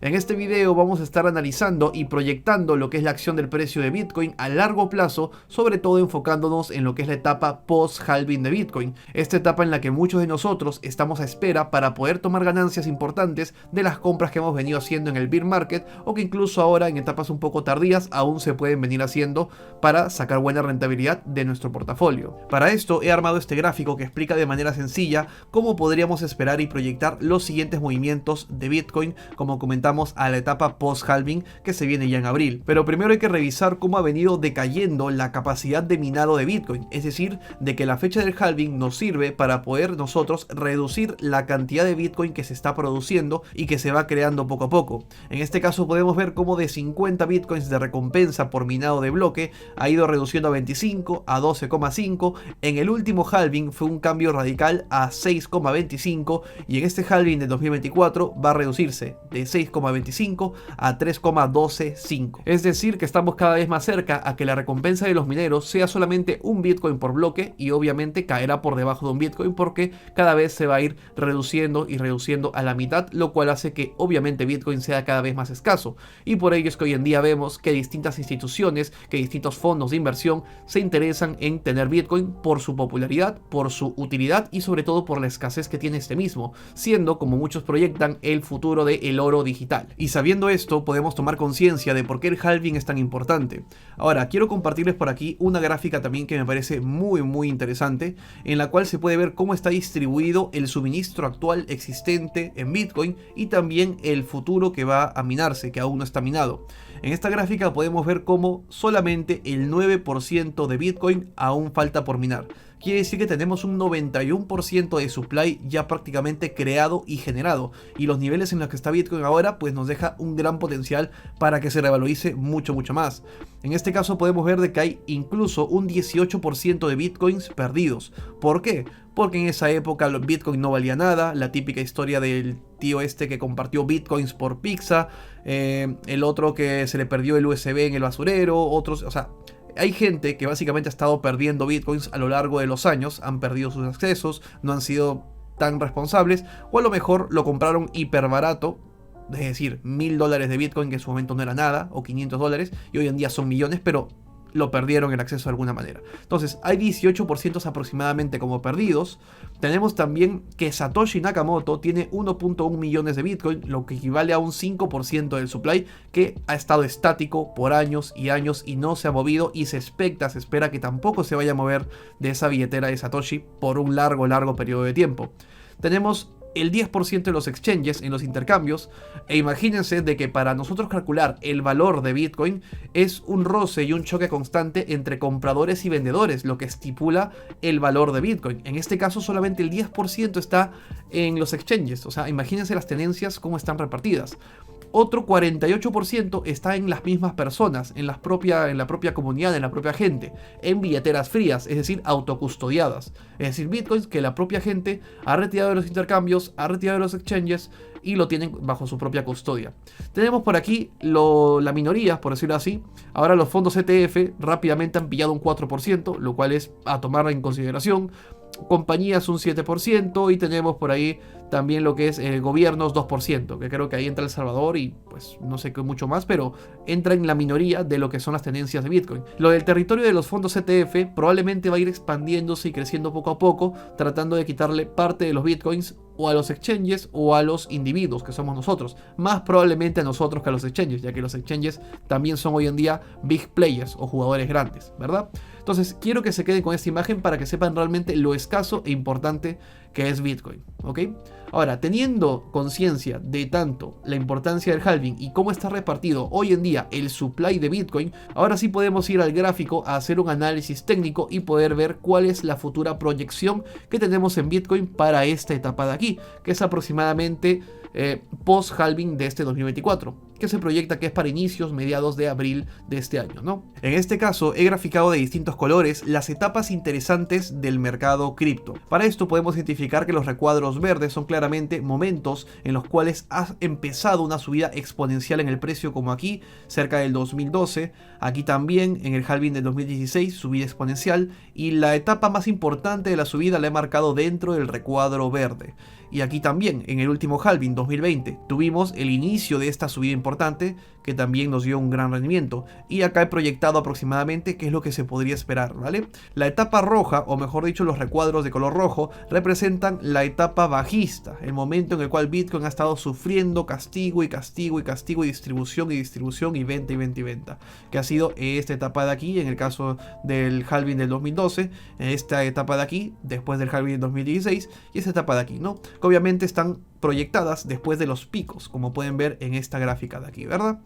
En este video vamos a estar analizando y proyectando lo que es la acción del precio de Bitcoin a largo plazo, sobre todo enfocándonos en lo que es la etapa post-halving de Bitcoin, esta etapa en la que muchos de nosotros estamos a espera para poder tomar ganancias importantes de las compras que hemos venido haciendo en el bear market, o que incluso ahora en etapas un poco tardías aún se pueden venir haciendo para sacar buena rentabilidad de nuestro portafolio. Para esto he armado este gráfico que explica de manera sencilla cómo podríamos esperar y proyectar los siguientes movimientos de Bitcoin, como comentamos, a la etapa post-halving que se viene ya en abril. Pero primero hay que revisar cómo ha venido decayendo la capacidad de minado de Bitcoin, es decir, de que la fecha del halving nos sirve para poder nosotros reducir la cantidad de Bitcoin que se está produciendo y que se va creando poco a poco. En este caso podemos ver cómo de 50 Bitcoins de recompensa por minado de bloque ha ido reduciendo a 25, a 12,5, en el último halving fue un cambio radical a 6,25 y en este halving de 2024 va a reducirse de 6,25 a 3,125. Es decir, que estamos cada vez más cerca a que la recompensa de los mineros sea solamente un Bitcoin por bloque, y obviamente caerá por debajo de un Bitcoin porque cada vez se va a ir reduciendo y reduciendo a la mitad, lo cual hace que obviamente Bitcoin sea cada vez más escaso. Y por ello es que hoy en día vemos que distintas instituciones, que distintos fondos de inversión se interesan en tener Bitcoin por su popularidad, por su utilidad y sobre todo por la escasez que tiene este mismo, siendo, como muchos proyectan, el futuro del oro digital. Y sabiendo esto, podemos tomar conciencia de por qué el halving es tan importante. Ahora, quiero compartirles por aquí una gráfica también que me parece muy interesante, en la cual se puede ver cómo está distribuido el suministro actual existente en Bitcoin y también el futuro que va a minarse, que aún no está minado. En esta gráfica podemos ver cómo solamente el 9% de Bitcoin aún falta por minar. Quiere decir que tenemos un 91% de supply ya prácticamente creado y generado, y los niveles en los que está Bitcoin ahora pues nos deja un gran potencial para que se revalorice mucho más. En este caso podemos ver de que hay incluso un 18% de Bitcoins perdidos. ¿Por qué? Porque en esa época el Bitcoin no valía nada, la típica historia del tío este que compartió Bitcoins por pizza, el otro que se le perdió el USB en el basurero, otros, o sea, hay gente que básicamente ha estado perdiendo Bitcoins a lo largo de los años, han perdido sus accesos, no han sido tan responsables, o a lo mejor lo compraron hiper barato, es decir, $1000 de Bitcoin, que en su momento no era nada, o $500, y hoy en día son millones, pero lo perdieron el acceso de alguna manera. Entonces hay 18% aproximadamente como perdidos. Tenemos también que Satoshi Nakamoto tiene 1.1 millones de Bitcoin, lo que equivale a un 5% del supply, que ha estado estático por años y no se ha movido, y se espera que tampoco se vaya a mover de esa billetera de Satoshi por un largo periodo de tiempo. Tenemos el 10% de los exchanges en los intercambios, e imagínense de que para nosotros calcular el valor de Bitcoin es un roce y un choque constante entre compradores y vendedores lo que estipula el valor de Bitcoin. En este caso solamente el 10% está en los exchanges, o sea, imagínense las tenencias cómo están repartidas. Otro 48% está en las mismas personas, en la propia comunidad, en la propia gente, en billeteras frías, es decir, autocustodiadas. Es decir, bitcoins que la propia gente ha retirado de los intercambios, ha retirado de los exchanges y lo tienen bajo su propia custodia. Tenemos por aquí la minoría, por decirlo así. Ahora los fondos ETF rápidamente han pillado un 4%, lo cual es a tomar en consideración. Compañías un 7%, y tenemos por ahí también lo que es gobiernos 2%, que creo que ahí entra El Salvador y pues no sé qué mucho más, pero entra en la minoría de lo que son las tenencias de Bitcoin. Lo del territorio de los fondos ETF probablemente va a ir expandiéndose y creciendo poco a poco, tratando de quitarle parte de los Bitcoins o a los exchanges o a los individuos que somos nosotros, más probablemente a nosotros que a los exchanges, ya que los exchanges también son hoy en día big players o jugadores grandes, ¿verdad? Entonces quiero que se queden con esta imagen para que sepan realmente lo escaso e importante que es Bitcoin, ¿ok? Ahora, teniendo conciencia de tanto la importancia del halving y cómo está repartido hoy en día el supply de Bitcoin, ahora sí podemos ir al gráfico a hacer un análisis técnico y poder ver cuál es la futura proyección que tenemos en Bitcoin para esta etapa de aquí, que es aproximadamente post-halving de este 2024, que se proyecta que es para mediados de abril de este año, ¿no? En este caso he graficado de distintos colores las etapas interesantes del mercado cripto. Para esto podemos identificar que los recuadros verdes son claramente momentos en los cuales ha empezado una subida exponencial en el precio, como aquí, cerca del 2012, aquí también en el halving del 2016, subida exponencial, y la etapa más importante de la subida la he marcado dentro del recuadro verde. Y aquí también, en el último halving 2020, tuvimos el inicio de esta subida importante que también nos dio un gran rendimiento. Y acá he proyectado aproximadamente qué es lo que se podría esperar, ¿vale? La etapa roja, o mejor dicho, los recuadros de color rojo, representan la etapa bajista, el momento en el cual Bitcoin ha estado sufriendo castigo y castigo y castigo y distribución y venta y venta y venta, que ha sido esta etapa de aquí, en el caso del halving del 2012, esta etapa de aquí, después del halving del 2016, y esta etapa de aquí, ¿no? Que obviamente están proyectadas después de los picos, como pueden ver en esta gráfica de aquí, ¿verdad?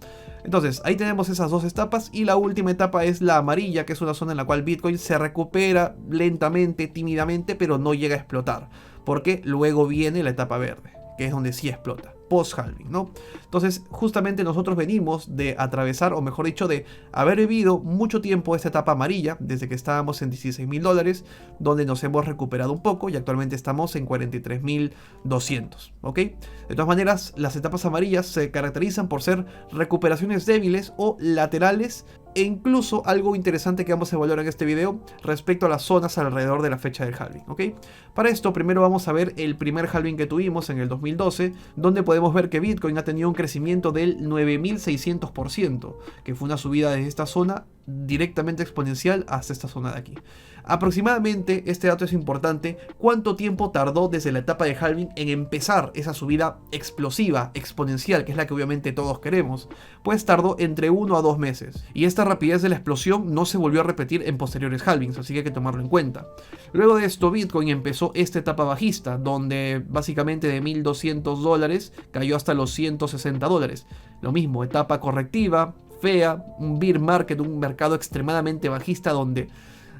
Entonces, ahí tenemos esas dos etapas, y la última etapa es la amarilla, que es una zona en la cual Bitcoin se recupera lentamente, tímidamente, pero no llega a explotar, porque luego viene la etapa verde, que es donde sí explota, post-halving, ¿no? Entonces, justamente nosotros venimos de atravesar, o mejor dicho, de haber vivido mucho tiempo esta etapa amarilla, desde que estábamos en $16.000, donde nos hemos recuperado un poco, y actualmente estamos en 43.200, ¿ok? De todas maneras, las etapas amarillas se caracterizan por ser recuperaciones débiles o laterales, e incluso algo interesante que vamos a evaluar en este video respecto a las zonas alrededor de la fecha del halving, ¿ok? Para esto, primero vamos a ver el primer halving que tuvimos en el 2012, donde podemos ver que Bitcoin ha tenido un crecimiento del 9600%, que fue una subida desde esta zona directamente exponencial hasta esta zona de aquí. Aproximadamente, este dato es importante, cuánto tiempo tardó desde la etapa de halving en empezar esa subida explosiva, exponencial, que es la que obviamente todos queremos. Pues tardó entre 1 a 2 meses, y esta rapidez de la explosión no se volvió a repetir en posteriores halvings, así que hay que tomarlo en cuenta. Luego de esto, Bitcoin empezó esta etapa bajista, donde básicamente de $1.200 cayó hasta los $160. Lo mismo, etapa correctiva, fea, un bear market, un mercado extremadamente bajista donde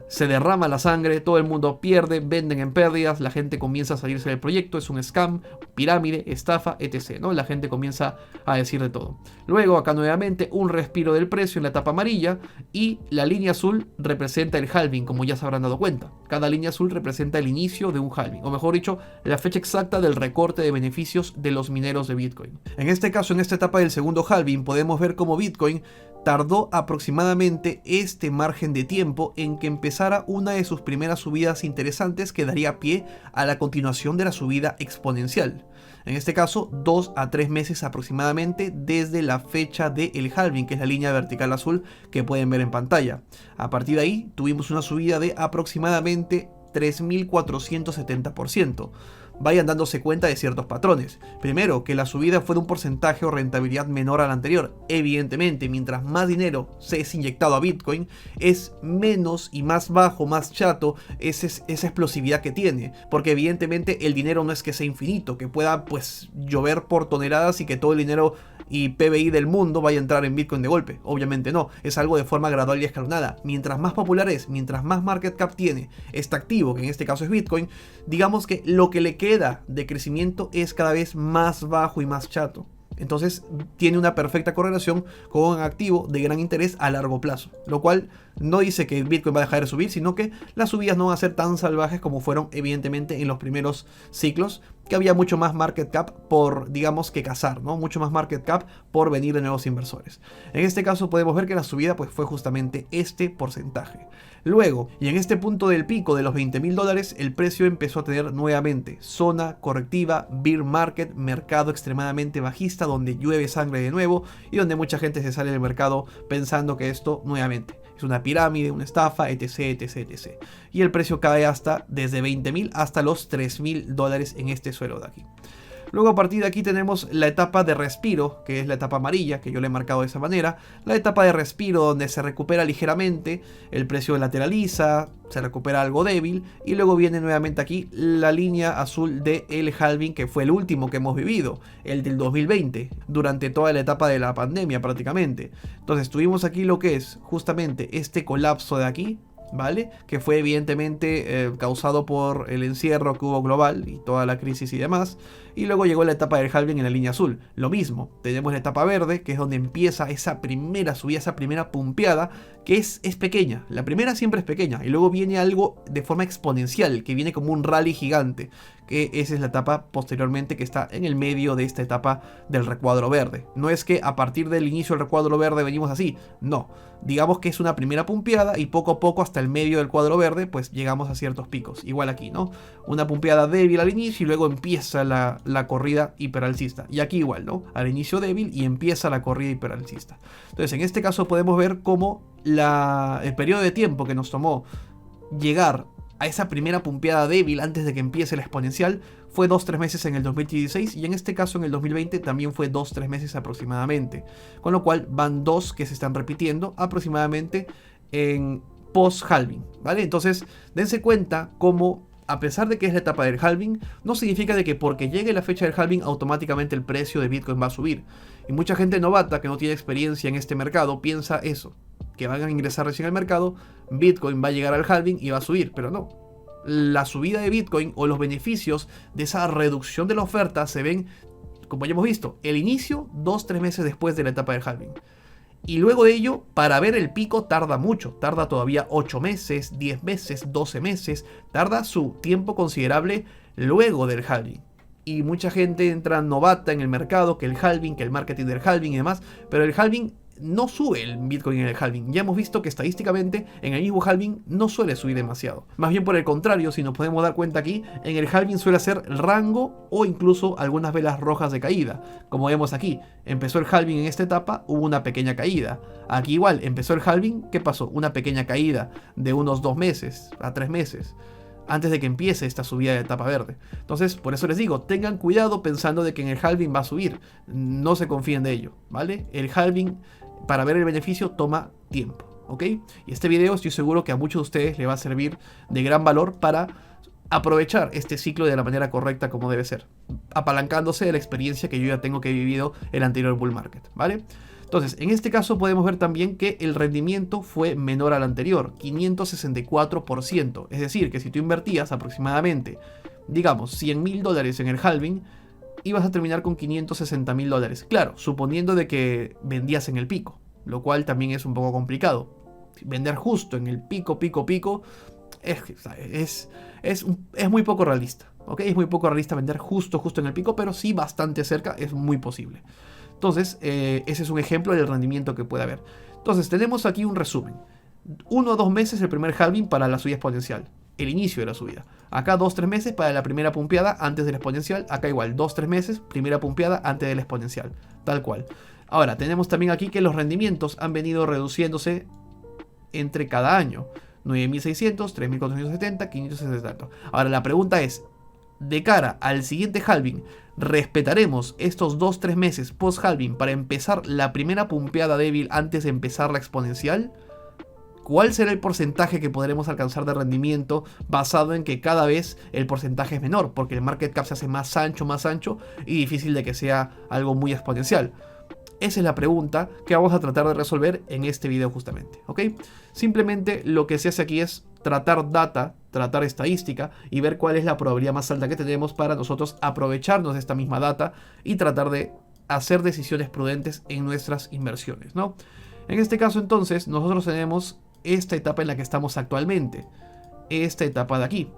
se derrama la sangre, todo el mundo pierde, venden en pérdidas, la gente comienza a salirse del proyecto, es un scam, pirámide, estafa, etc., ¿no? La gente comienza a decir de todo. Luego, acá nuevamente, un respiro del precio en la etapa amarilla, y la línea azul representa el halving, como ya se habrán dado cuenta. Cada línea azul representa el inicio de un halving, o mejor dicho, la fecha exacta del recorte de beneficios de los mineros de Bitcoin. En este caso, en esta etapa del segundo halving, podemos ver cómo Bitcoin tardó aproximadamente este margen de tiempo en que empezara una de sus primeras subidas interesantes que daría pie a la continuación de la subida exponencial. En este caso, 2 a 3 meses aproximadamente desde la fecha del halving, que es la línea vertical azul que pueden ver en pantalla. A partir de ahí, tuvimos una subida de aproximadamente 3470%. Vayan dándose cuenta de ciertos patrones. Primero, que la subida fue de un porcentaje o rentabilidad menor al anterior. Evidentemente, mientras más dinero se es inyectado a Bitcoin, es menos y más bajo, más chato esa explosividad que tiene. Porque evidentemente el dinero no es que sea infinito, que pueda pues llover por toneladas y que todo el dinero y PBI del mundo vaya a entrar en Bitcoin de golpe. Obviamente no, es algo de forma gradual y escalonada. Mientras más popular es, mientras más market cap tiene este activo, que en este caso es Bitcoin, digamos que lo que le queda de crecimiento es cada vez más bajo y más chato. Entonces tiene una perfecta correlación con un activo de gran interés a largo plazo, lo cual no dice que Bitcoin va a dejar de subir, sino que las subidas no van a ser tan salvajes como fueron evidentemente en los primeros ciclos, que había mucho más market cap por, digamos, que cazar, ¿no? Mucho más market cap por venir de nuevos inversores. En este caso podemos ver que la subida pues fue justamente este porcentaje. Luego, y en este punto del pico de los $20.000, el precio empezó a tener nuevamente zona correctiva, bear market, mercado extremadamente bajista, donde llueve sangre de nuevo y donde mucha gente se sale del mercado pensando que esto nuevamente es una pirámide, una estafa, etc, etc, etc. Y el precio cae hasta desde $20.000 hasta los $3.000 en este suelo de aquí. Luego a partir de aquí tenemos la etapa de respiro, que es la etapa amarilla, que yo le he marcado de esa manera. La etapa de respiro donde se recupera ligeramente, el precio lateraliza, se recupera algo débil, y luego viene nuevamente aquí la línea azul del halving, que fue el último que hemos vivido, el del 2020, durante toda la etapa de la pandemia prácticamente. Entonces tuvimos aquí lo que es justamente este colapso de aquí, ¿vale? Que fue evidentemente causado por el encierro que hubo global y toda la crisis y demás. Y luego llegó la etapa del halving en la línea azul. Lo mismo, tenemos la etapa verde, que es donde empieza esa primera subida, esa primera pumpeada, que es pequeña. La primera siempre es pequeña, y luego viene algo de forma exponencial, que viene como un rally gigante, que esa es la etapa posteriormente que está en el medio de esta etapa del recuadro verde. No es que a partir del inicio del recuadro verde venimos así, no. Digamos que es una primera pumpeada y poco a poco hasta el medio del cuadro verde pues llegamos a ciertos picos. Igual aquí, ¿no? Una pumpeada débil al inicio y luego empieza la corrida hiperalcista. Y aquí igual, ¿no? Al inicio débil y empieza la corrida hiperalcista. Entonces en este caso podemos ver cómo el periodo de tiempo que nos tomó llegar a esa primera pumpeada débil antes de que empiece la exponencial fue 2-3 meses en el 2016 y en este caso en el 2020 también fue 2-3 meses aproximadamente, con lo cual van dos que se están repitiendo aproximadamente en post-halving, ¿vale? Entonces dense cuenta cómo a pesar de que es la etapa del halving, no significa de que porque llegue la fecha del halving automáticamente el precio de Bitcoin va a subir. Y mucha gente novata que no tiene experiencia en este mercado piensa eso, que van a ingresar recién al mercado, Bitcoin va a llegar al halving y va a subir, pero no. La subida de Bitcoin o los beneficios de esa reducción de la oferta se ven, como ya hemos visto, el inicio 2-3 meses después de la etapa del halving. Y luego de ello, para ver el pico tarda mucho, tarda todavía 8 meses, 10 meses, 12 meses, tarda su tiempo considerable luego del halving. Y mucha gente entra novata en el mercado, que el halving, que el marketing del halving y demás, pero el halving no sube el Bitcoin en el halving. Ya hemos visto que estadísticamente en el mismo halving no suele subir demasiado. Más bien por el contrario, si nos podemos dar cuenta aquí, en el halving suele hacer rango o incluso algunas velas rojas de caída. Como vemos aquí, empezó el halving en esta etapa, hubo una pequeña caída. Aquí igual, empezó el halving, ¿qué pasó? Una pequeña caída de unos 2 meses a 3 meses. Antes de que empiece esta subida de etapa verde. Entonces, por eso les digo, tengan cuidado pensando de que en el halving va a subir. No se confíen de ello, ¿vale? El halving, para ver el beneficio, toma tiempo, ¿ok? Y este video estoy seguro que a muchos de ustedes le va a servir de gran valor para aprovechar este ciclo de la manera correcta como debe ser, apalancándose de la experiencia que yo ya tengo que he vivido el anterior bull market, ¿vale? Entonces, en este caso podemos ver también que el rendimiento fue menor al anterior, 564%. Es decir, que si tú invertías aproximadamente, digamos, $100.000 en el halving, ibas a terminar con $560.000. Claro, suponiendo de que vendías en el pico, lo cual también es un poco complicado. Vender justo en el pico es muy poco realista, ¿ok? Es muy poco realista vender justo en el pico, pero sí bastante cerca, es muy posible. Entonces, ese es un ejemplo del rendimiento que puede haber. Entonces, tenemos aquí un resumen. 1 a 2 meses el primer halving para la subida exponencial. El inicio de la subida. Acá 2-3 meses para la primera pumpeada antes de la exponencial. Acá igual, 2-3 meses, primera pumpeada antes de la exponencial. Tal cual. Ahora, tenemos también aquí que los rendimientos han venido reduciéndose entre cada año. 9.600, 3.470, 570. Ahora, la pregunta es, de cara al siguiente halving, ¿respetaremos estos 2-3 meses post-halving para empezar la primera pumpeada débil antes de empezar la exponencial? ¿Cuál será el porcentaje que podremos alcanzar de rendimiento basado en que cada vez el porcentaje es menor? Porque el market cap se hace más ancho y difícil de que sea algo muy exponencial. Esa es la pregunta que vamos a tratar de resolver en este video justamente, ¿ok? Simplemente lo que se hace aquí es tratar data, tratar estadística y ver cuál es la probabilidad más alta que tenemos para nosotros aprovecharnos de esta misma data y tratar de hacer decisiones prudentes en nuestras inversiones, ¿no? En este caso entonces nosotros tenemos esta etapa en la que estamos actualmente, esta etapa de aquí,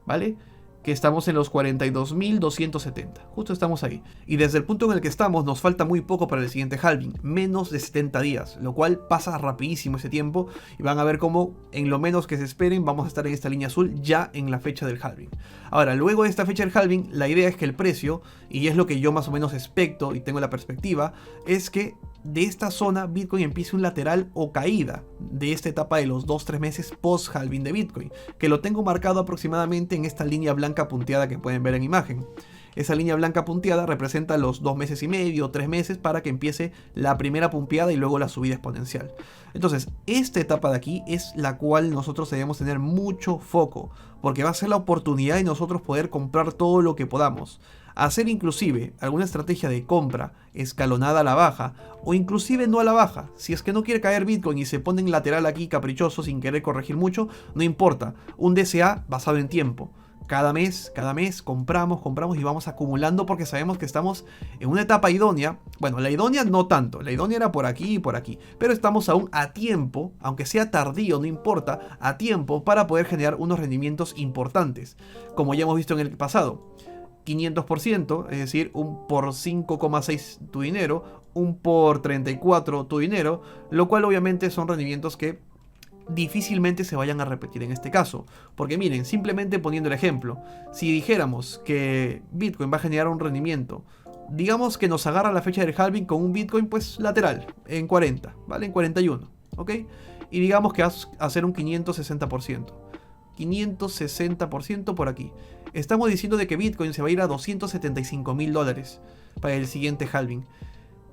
¿vale? Que estamos en los 42.270, justo estamos ahí. Y desde el punto en el que estamos nos falta muy poco para el siguiente halving, menos de 70 días, lo cual pasa rapidísimo ese tiempo y van a ver cómo en lo menos que se esperen vamos a estar en esta línea azul ya en la fecha del halving. Ahora, luego de esta fecha del halving, la idea es que el precio, y es lo que yo más o menos expecto y tengo la perspectiva, es que de esta zona Bitcoin empiece un lateral o caída de esta etapa de los 2-3 meses post halving de Bitcoin, que lo tengo marcado aproximadamente en esta línea blanca punteada que pueden ver en imagen. Esa línea blanca punteada representa los 2 meses y medio, 3 meses para que empiece la primera pumpeada y luego la subida exponencial. Entonces, esta etapa de aquí es la cual nosotros debemos tener mucho foco, porque va a ser la oportunidad de nosotros poder comprar todo lo que podamos. Hacer inclusive alguna estrategia de compra escalonada a la baja o inclusive no a la baja. Si es que no quiere caer Bitcoin y se pone en lateral aquí caprichoso sin querer corregir mucho, no importa. Un DCA basado en tiempo. Cada mes compramos y vamos acumulando porque sabemos que estamos en una etapa idónea. Bueno, la idónea no tanto, la idónea era por aquí y por aquí, pero estamos aún a tiempo, aunque sea tardío, no importa, a tiempo para poder generar unos rendimientos importantes, como ya hemos visto en el pasado. 500%, es decir, un por 5,6 tu dinero, un por 34 tu dinero, lo cual obviamente son rendimientos que difícilmente se vayan a repetir en este caso. Porque miren, simplemente poniendo el ejemplo, si dijéramos que Bitcoin va a generar un rendimiento, digamos que nos agarra la fecha del halving con un Bitcoin pues lateral, en 40, ¿vale? En 41, ¿ok? Y digamos que va a hacer un 560%. 560% por aquí. Estamos diciendo de que Bitcoin se va a ir a $275,000 para el siguiente halving.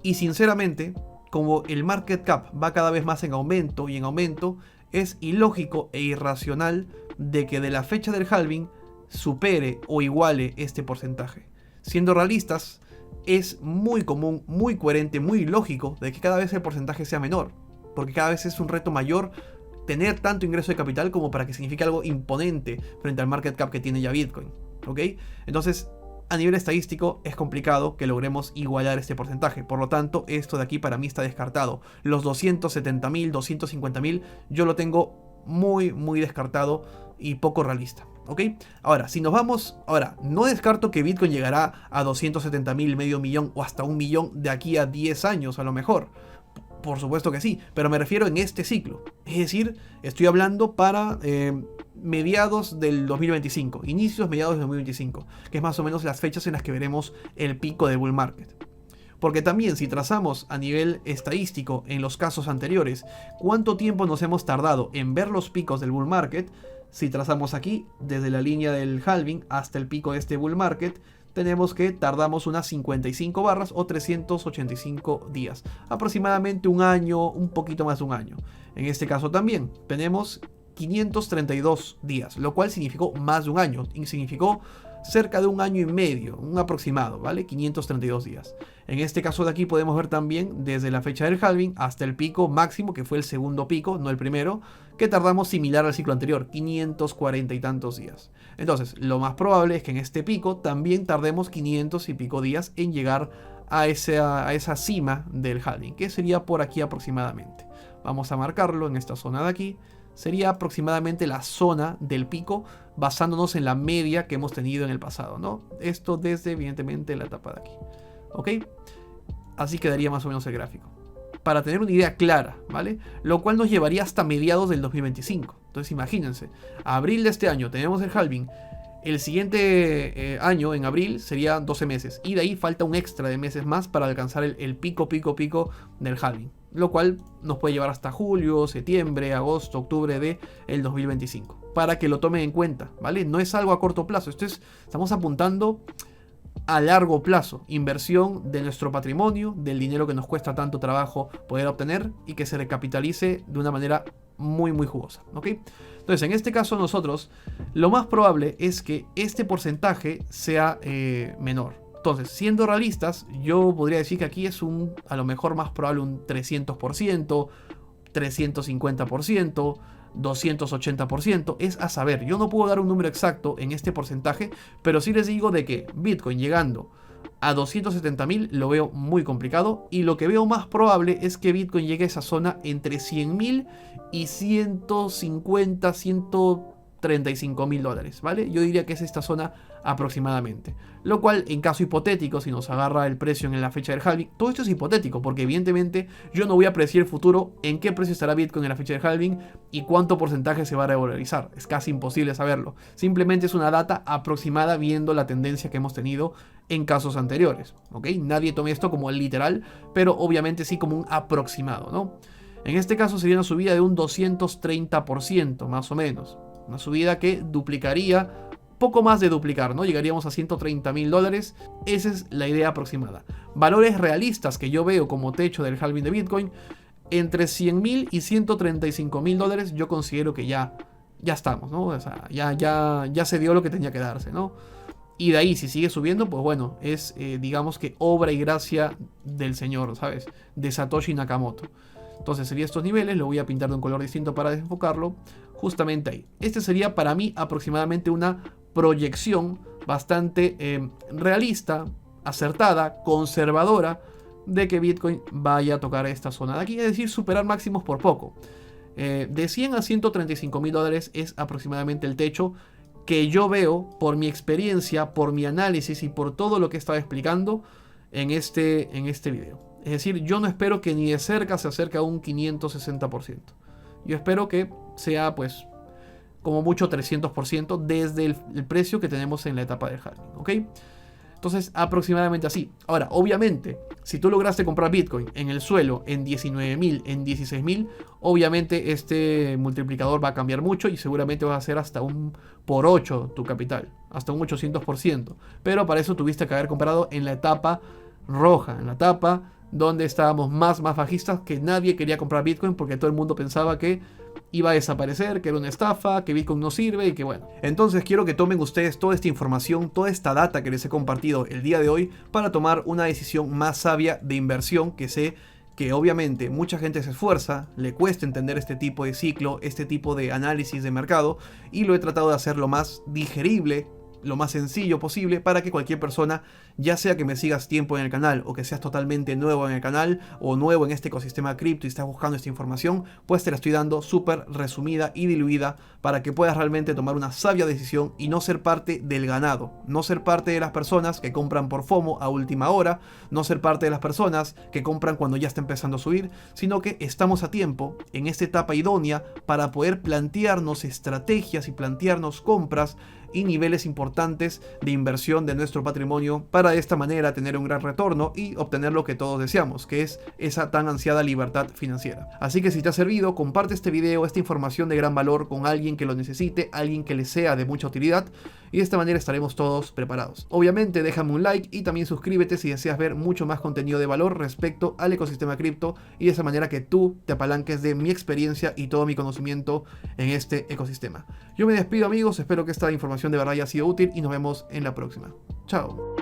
Y sinceramente, como el market cap va cada vez más en aumento y en aumento, es ilógico e irracional de que de la fecha del halving supere o iguale este porcentaje. Siendo realistas, es muy común, muy coherente, muy lógico de que cada vez el porcentaje sea menor, porque cada vez es un reto mayor tener tanto ingreso de capital como para que signifique algo imponente frente al market cap que tiene ya Bitcoin, ¿ok? Entonces, a nivel estadístico es complicado que logremos igualar este porcentaje. Por lo tanto, esto de aquí para mí está descartado. Los 270,000, 250,000, yo lo tengo muy, muy descartado y poco realista, ¿ok? Ahora, si nos vamos... Ahora, no descarto que Bitcoin llegará a 270,000, medio millón o hasta 1 millón de aquí a 10 años a lo mejor. Por supuesto que sí, pero me refiero en este ciclo. Es decir, estoy hablando para mediados del 2025, mediados del 2025, que es más o menos las fechas en las que veremos el pico de bull market. Porque también si trazamos a nivel estadístico en los casos anteriores, cuánto tiempo nos hemos tardado en ver los picos del bull market, si trazamos aquí desde la línea del halving hasta el pico de este bull market, tenemos que tardamos unas 55 barras o 385 días. Aproximadamente un año, un poquito más de un año. En este caso también tenemos 532 días, lo cual significó más de un año. Significó cerca de un año y medio, un aproximado, ¿vale? 532 días. En este caso de aquí podemos ver también desde la fecha del halving hasta el pico máximo, que fue el segundo pico, no el primero, que tardamos similar al ciclo anterior, 540 y tantos días. Entonces, lo más probable es que en este pico también tardemos 500 y pico días en llegar a esa cima del halving, que sería por aquí aproximadamente. Vamos a marcarlo en esta zona de aquí. Sería aproximadamente la zona del pico basándonos en la media que hemos tenido en el pasado, ¿no? Esto desde, evidentemente, la etapa de aquí. ¿Ok? Así quedaría más o menos el gráfico. Para tener una idea clara, ¿vale? Lo cual nos llevaría hasta mediados del 2025. Entonces imagínense, a abril de este año tenemos el halving. El siguiente año, en abril, sería 12 meses. Y de ahí falta un extra de meses más para alcanzar el pico del halving. Lo cual nos puede llevar hasta julio, septiembre, agosto, octubre del 2025. Para que lo tomen en cuenta, ¿vale? No es algo a corto plazo. Estamos apuntando a largo plazo. Inversión de nuestro patrimonio, del dinero que nos cuesta tanto trabajo poder obtener y que se recapitalice de una manera muy, muy jugosa, ¿ok? Entonces, en este caso nosotros, lo más probable es que este porcentaje sea menor. Entonces, siendo realistas, yo podría decir que aquí es a lo mejor más probable un 300%, 350%, 280%, es a saber. Yo no puedo dar un número exacto en este porcentaje, pero sí les digo de que Bitcoin llegando a 270,000 lo veo muy complicado, y lo que veo más probable es que Bitcoin llegue a esa zona entre 100,000 y 150, 135,000 dólares, ¿vale? Yo diría que es esta zona aproximadamente. Lo cual, en caso hipotético, si nos agarra el precio en la fecha del halving, todo esto es hipotético, porque evidentemente yo no voy a predecir el futuro en qué precio estará Bitcoin en la fecha del halving y cuánto porcentaje se va a revalorizar. Es casi imposible saberlo. Simplemente es una data aproximada viendo la tendencia que hemos tenido en casos anteriores, ¿ok? Nadie tome esto como literal, pero obviamente sí como un aproximado, ¿no? En este caso sería una subida de un 230%, más o menos. Una subida que duplicaría, poco más de duplicar, ¿no? Llegaríamos a 130,000 dólares. Esa es la idea aproximada. Valores realistas que yo veo como techo del halving de Bitcoin, entre 100,000 y 135,000 dólares, yo considero que ya estamos, ¿no? O sea, ya se dio lo que tenía que darse, ¿no? Y de ahí, si sigue subiendo, pues bueno, es digamos que obra y gracia del señor, ¿sabes? De Satoshi Nakamoto. Entonces sería estos niveles, lo voy a pintar de un color distinto para desenfocarlo, justamente ahí. Este sería para mí aproximadamente una proyección bastante realista, acertada, conservadora, de que Bitcoin vaya a tocar esta zona de aquí, es decir, superar máximos por poco. De 100 a 135 mil dólares es aproximadamente el techo que yo veo por mi experiencia, por mi análisis y por todo lo que estaba explicando en este video. Es decir, yo no espero que ni de cerca se acerque a un 560%. Yo espero que sea, pues, como mucho 300% desde el precio que tenemos en la etapa del halving, ¿ok? Entonces, aproximadamente así. Ahora, obviamente, si tú lograste comprar Bitcoin en el suelo en 19.000, en 16.000, obviamente este multiplicador va a cambiar mucho y seguramente vas a hacer hasta un por 8 tu capital, hasta un 800%. Pero para eso tuviste que haber comprado en la etapa roja, en la etapa donde estábamos más bajistas, que nadie quería comprar Bitcoin porque todo el mundo pensaba que iba a desaparecer, que era una estafa, que Bitcoin no sirve y que bueno. Entonces quiero que tomen ustedes toda esta información, toda esta data que les he compartido el día de hoy para tomar una decisión más sabia de inversión, que sé que obviamente mucha gente se esfuerza, le cuesta entender este tipo de ciclo, este tipo de análisis de mercado, y lo he tratado de hacer lo más digerible, lo más sencillo posible para que cualquier persona, ya sea que me sigas tiempo en el canal o que seas totalmente nuevo en el canal o nuevo en este ecosistema cripto y estás buscando esta información, pues te la estoy dando súper resumida y diluida para que puedas realmente tomar una sabia decisión y no ser parte del ganado, no ser parte de las personas que compran por FOMO a última hora, no ser parte de las personas que compran cuando ya está empezando a subir, sino que estamos a tiempo en esta etapa idónea para poder plantearnos estrategias y plantearnos compras y niveles importantes de inversión de nuestro patrimonio para de esta manera tener un gran retorno y obtener lo que todos deseamos, que es esa tan ansiada libertad financiera. Así que si te ha servido, comparte este video, esta información de gran valor con alguien que lo necesite, alguien que le sea de mucha utilidad, y de esta manera estaremos todos preparados. Obviamente déjame un like y también suscríbete si deseas ver mucho más contenido de valor respecto al ecosistema cripto y de esa manera que tú te apalanques de mi experiencia y todo mi conocimiento en este ecosistema. Yo me despido, amigos, espero que esta información de verdad haya sido útil y nos vemos en la próxima. Chao.